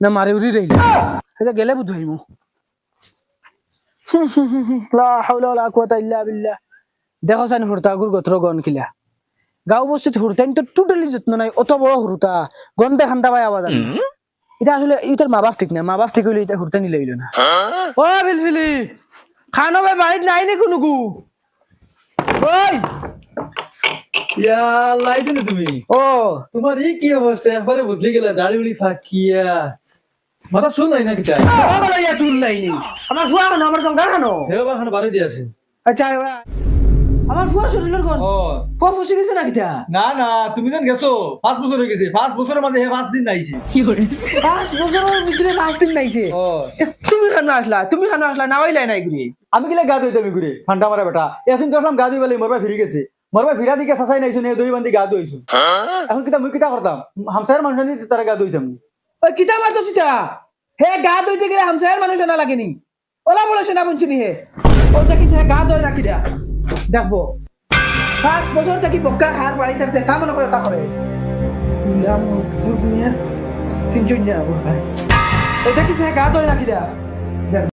না মারি উড়ি রইল এটা গেলে বুঝ হইমু লা হাওলা ওয়ালা কুওয়াতা ইল্লা বিল্লাহ দেখো সান হুরতাগুর গোত্র গন কিলা গাঁও বস্তিত হুরতাইন তো টোটালি যত্ন নাই অত বড় হুরতা গন্ধে খান্দা পায় আওয়াজ আনে এটা আসলে ইতার মা বাপ ঠিক না মা বাপ ঠিক হইলে এটা হুরতানি লইল না ও বিলবিলি খানো ভাই বাড়িতে নাই নি কোনো গু ওই ইয়া লাইছো না তুমি ও তোমার এই কি অবস্থা একবারে বদলে গেল দাড়ি উড়ি ফাকিয়া মাথা শুন নাই না কিটা বাবা ইয়া শুন নাই নি আমার ফুয়া খানো আমার জঙ্গা খানো হেও বাখানে বাড়ি দিয়ে আছে আচ্ছা আমার ফুয়া শরীরের গন ও ফুয়া ফসে গেছে না কিটা না না তুমি যেন গেছো 5 বছর হয়ে গেছে 5 বছরের মাঝে 5 দিন নাইছে 5 বছরের ভিতরে 5 দিন নাইছে ও তুমি খানো আসলা না হইলাই নাই ঘুরি আমি কিলা গা ধুইতাম ঘুরে ঠান্ডা মারা বেটা এখন তো আসলাম গা ধুই বলে মরবা ফিরে গেছে মরবা ফিরা দিকে সাসাই নাইছো নে দড়ি বান্ধি গা ধুইছো এখন কিতা মুই কিতা করতাম হামসায়ের মানুষ নি তারা গা ধুইতাম ওই কিতা মারতো সিটা হে গা ধুইতে গেলে হামসায়ের মানুষ না লাগেনি ওলা বলে সেনা বঞ্চনি হে ও দেখি সে গা ধুই রাখি দা দেখবো 5 বছর থেকে বক্কা হার বাড়ি তার দেখা মনে করে তা করে সিনচুনিয়া ও দেখি সে গা ধুই রাখি দা